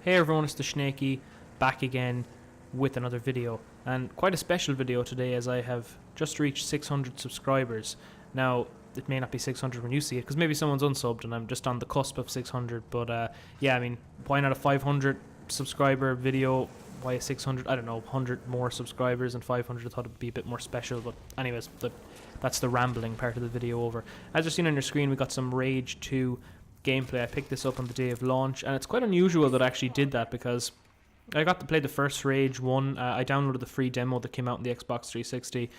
Hey everyone, it's the Shnakey, back again with another video, and quite a special video today as I have just reached 600 subscribers. Now, it may not be 600 when you see it, because maybe someone's unsubbed and I'm just on the cusp of 600, but yeah, I mean, why not a 500 subscriber video? Why a 600? I don't know, 100 more subscribers and 500. I thought it would be a bit more special, but anyways, that's the rambling part of the video over. As you've seen on your screen, we got some Rage 2 gameplay. I picked this up on the day of launch, and it's quite unusual that I actually did that because I got to play the first Rage 1. I downloaded the free demo that came out on the Xbox 360.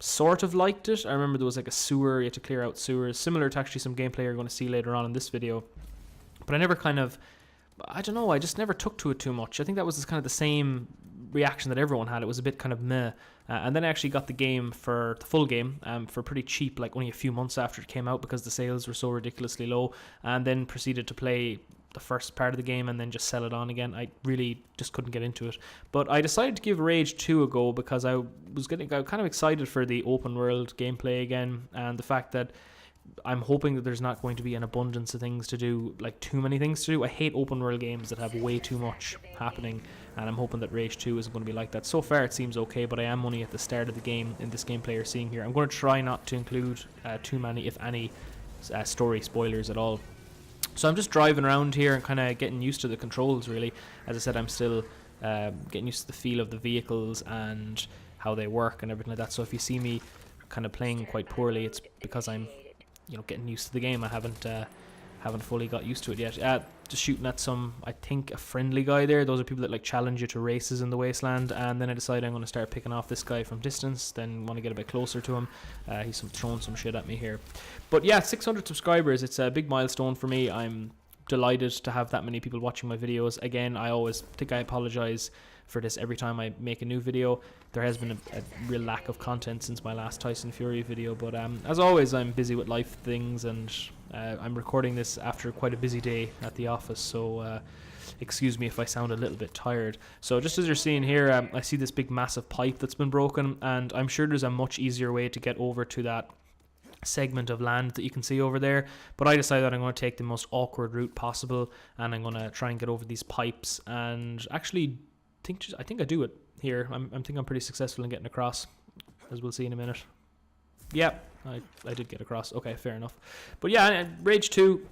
Sort of liked it. I remember there was like a sewer, you had to clear out sewers, similar to actually some gameplay you're going to see later on in this video. But I never I don't know, I just never took to it too much. I think that was kind of the same reaction that everyone had. It was a bit kind of meh. And then I actually got the game, for the full game, for pretty cheap, like only a few months after it came out because the sales were so ridiculously low, and then proceeded to play the first part of the game and then just sell it on again. I really just couldn't get into it. But I decided to give Rage 2 a go because I was kind of excited for the open world gameplay again, and the fact that I'm hoping that there's not going to be an abundance of things to do, like too many things to do. I hate open world games that have way too much happening, and I'm hoping that Rage 2 isn't going to be like that. So far it seems okay, but I am only at the start of the game in this gameplay you're seeing here. I'm going to try not to include too many, if any, story spoilers at all. So I'm just driving around here and kind of getting used to the controls, really. As I said, I'm still getting used to the feel of the vehicles and how they work and everything like that. So if you see me kind of playing quite poorly, it's because I'm getting used to the game. I haven't fully got used to it yet. Just shooting at some, I think, a friendly guy there. Those are people that like challenge you to races in the wasteland, and then I decided I'm going to start picking off this guy from distance, then want to get a bit closer to him. He's throwing some shit at me here. But yeah, 600 subscribers, it's a big milestone for me. I'm delighted to have that many people watching my videos. Again, I always think I apologize for this every time I make a new video. There has been a real lack of content since my last Tyson Fury video, but as always, I'm busy with life things, and I'm recording this after quite a busy day at the office, so excuse me if I sound a little bit tired. So just as you're seeing here, I see this big massive pipe that's been broken, and I'm sure there's a much easier way to get over to that segment of land that you can see over there, but I decided that I'm going to take the most awkward route possible, and I'm going to try and get over these pipes, and actually I think I do it here. I think I'm pretty successful in getting across, as we'll see in a minute. Yeah, I did get across. Okay, fair enough. But yeah, Rage 2,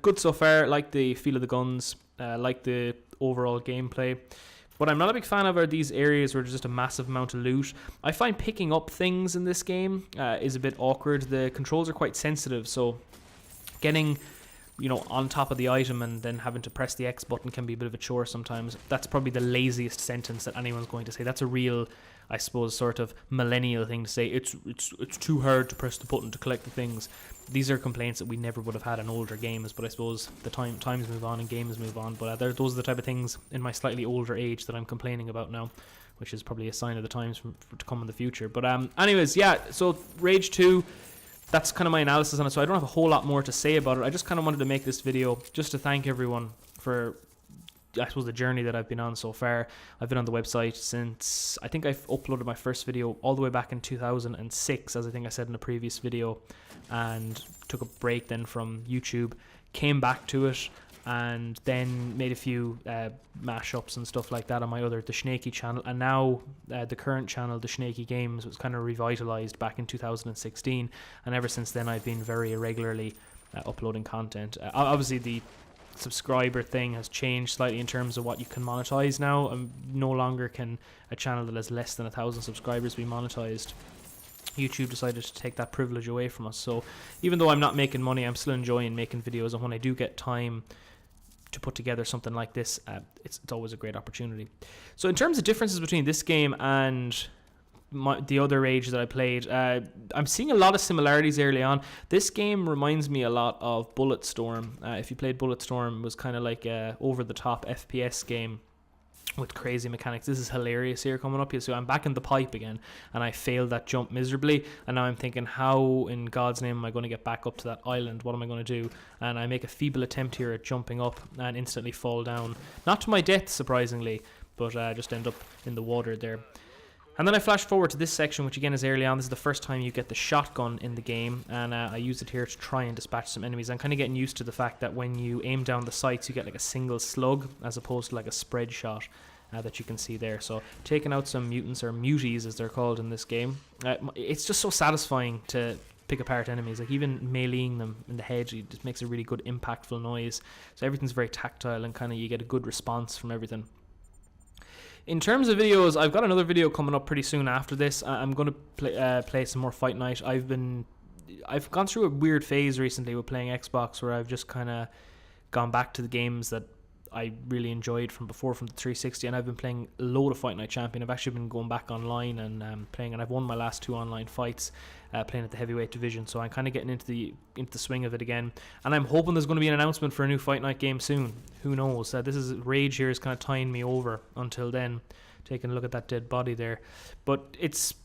good so far. Like the feel of the guns, like the overall gameplay. What I'm not a big fan of are these areas where there's just a massive amount of loot. I find picking up things in this game is a bit awkward. The controls are quite sensitive, so getting on top of the item and then having to press the X button can be a bit of a chore sometimes. That's probably the laziest sentence that anyone's going to say. That's a real, I suppose, sort of millennial thing to say. It's too hard to press the button to collect the things. These are complaints that we never would have had in older games, but I suppose the times move on and games move on. But those are the type of things in my slightly older age that I'm complaining about now, which is probably a sign of the times to come in the future. But anyways, yeah, so Rage 2, that's kind of my analysis on it, so I don't have a whole lot more to say about it. I just kind of wanted to make this video just to thank everyone for, I suppose, the journey that I've been on so far. I've been on the website since, I think I've uploaded my first video all the way back in 2006, as I think I said in a previous video, and took a break then from YouTube, came back to it, and then made a few mashups and stuff like that on my the Shnakey channel, and now the current channel, the Shnakey Games, was kind of revitalized back in 2016, and ever since then I've been very irregularly uploading content. Obviously the subscriber thing has changed slightly in terms of what you can monetize now. No longer can a channel that has less than 1,000 subscribers be monetized. YouTube decided to take that privilege away from us, so even though I'm not making money, I'm still enjoying making videos, and when I do get time to put together something like this, it's always a great opportunity. So in terms of differences between this game and the other Rage that I played, I'm seeing a lot of similarities early on. This game reminds me a lot of Bulletstorm. If you played Bulletstorm, it was kind of like a over-the-top FPS game with crazy mechanics. This is hilarious here coming up here. So I'm back in the pipe again, and I failed that jump miserably, and now I'm thinking, how in God's name am I going to get back up to that island? What am I going to do? And I make a feeble attempt here at jumping up and instantly fall down, not to my death surprisingly, but just end up in the water there. And then I flash forward to this section, which again is early on. This is the first time you get the shotgun in the game, and I use it here to try and dispatch some enemies. I'm kind of getting used to the fact that when you aim down the sights, you get like a single slug as opposed to like a spread shot that you can see there. So taking out some mutants, or muties as they're called in this game, it's just so satisfying to pick apart enemies. Like even meleeing them in the head, it just makes a really good impactful noise. So everything's very tactile, and kind of you get a good response from everything. In terms of videos, I've got another video coming up pretty soon after this. I'm going to play some more Fight Night. I've gone through a weird phase recently with playing Xbox, where I've just kind of gone back to the games that I really enjoyed from before, from the 360, and I've been playing a load of Fight Night Champion. I've actually been going back online and playing, and I've won my last 2 online fights playing at the heavyweight division, so I'm kind of getting into the swing of it again, and I'm hoping there's going to be an announcement for a new Fight Night game soon. Who knows? Rage here is kind of tying me over until then, taking a look at that dead body there, but it's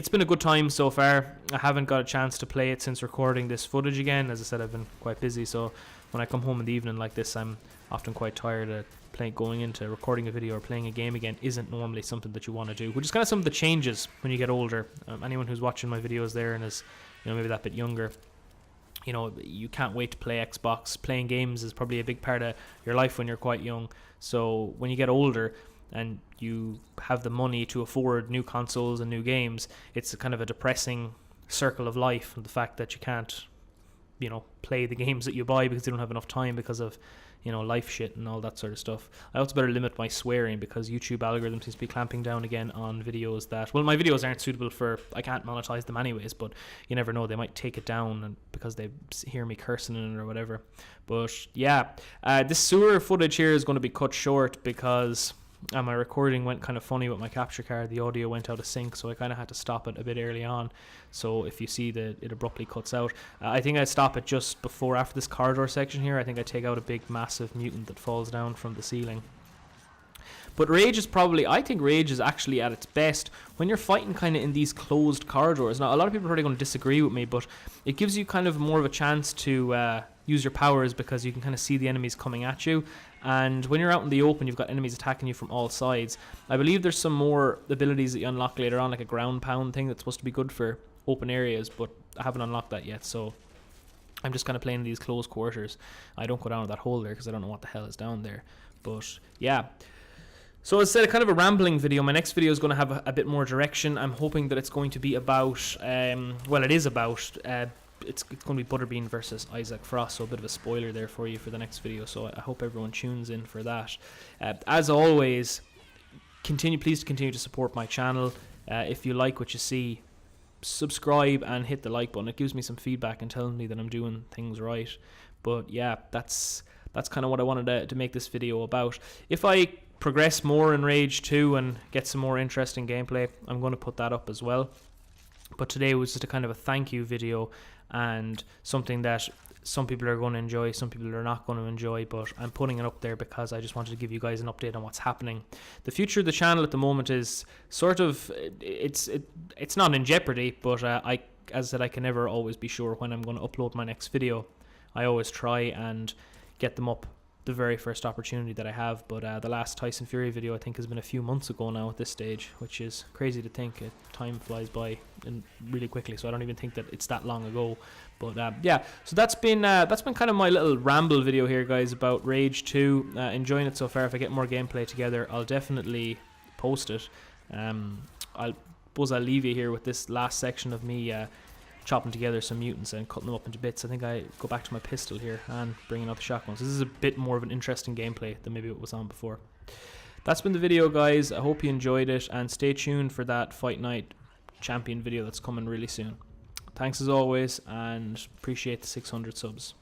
been a good time so far. I haven't got a chance to play it since recording this footage again. As I said, I've been quite busy, so when I come home in the evening like this, I'm often quite tired of going into recording a video or playing a game again. Isn't normally something that you want to do, which is kind of some of the changes when you get older. Anyone who's watching my videos there and is, maybe that bit younger, you can't wait to play Xbox. Playing games is probably a big part of your life when you're quite young. So when you get older and you have the money to afford new consoles and new games, it's a kind of a depressing circle of life, and the fact that you can't play the games that you buy because you don't have enough time because of life shit and all that sort of stuff. I also better limit my swearing, because YouTube algorithm seems to be clamping down again on videos that, well, my videos aren't suitable for, I can't monetize them anyways, but you never know, they might take it down and because they hear me cursing in it or whatever. But yeah, this sewer footage here is going to be cut short because my recording went kind of funny with my capture card. The audio went out of sync, so I kind of had to stop it a bit early on. So if you see that it abruptly cuts out, I think I stop it just after this corridor section here. I think I take out a big massive mutant that falls down from the ceiling. But I think Rage is actually at its best when you're fighting kind of in these closed corridors. Now, a lot of people are probably going to disagree with me, but it gives you kind of more of a chance to use your powers, because you can kind of see the enemies coming at you. And when you're out in the open, you've got enemies attacking you from all sides. I believe there's some more abilities that you unlock later on, like a ground pound thing that's supposed to be good for open areas, but I haven't unlocked that yet, so I'm just kind of playing in these close quarters. I don't go down that hole there because I don't know what the hell is down there. But yeah, so as I said, kind of a rambling video. My next video is going to have a bit more direction. I'm hoping that it's going to be about it's going to be Butterbean versus Isaac Frost, so a bit of a spoiler there for you for the next video, so I hope everyone tunes in for that. As always, please continue to support my channel. If you like what you see, subscribe and hit the like button. It gives me some feedback and tells me that I'm doing things right. But yeah, that's kind of what I wanted to make this video about. If I progress more in Rage 2 and get some more interesting gameplay, I'm going to put that up as well. But today was just a kind of a thank you video, and something that some people are going to enjoy, some people are not going to enjoy, but I'm putting it up there because I just wanted to give you guys an update on what's happening. The future of the channel at the moment is sort of, it's not in jeopardy, but as I said, I can never always be sure when I'm going to upload my next video. I always try and get them up the very first opportunity that I have, but the last Tyson Fury video I think has been a few months ago now at this stage, which is crazy to think. Time flies by and really quickly, so I don't even think that it's that long ago. But yeah, so that's been kind of my little ramble video here, guys, about Rage 2. Enjoying it so far. If I get more gameplay together, I'll definitely post it. I'll leave you here with this last section of me chopping together some mutants and cutting them up into bits. I think I go back to my pistol here and bringing out the shotguns. This is a bit more of an interesting gameplay than maybe it was on before. That's been the video, guys. I hope you enjoyed it, and stay tuned for that Fight Night Champion video that's coming really soon. Thanks as always, and appreciate the 600 subs.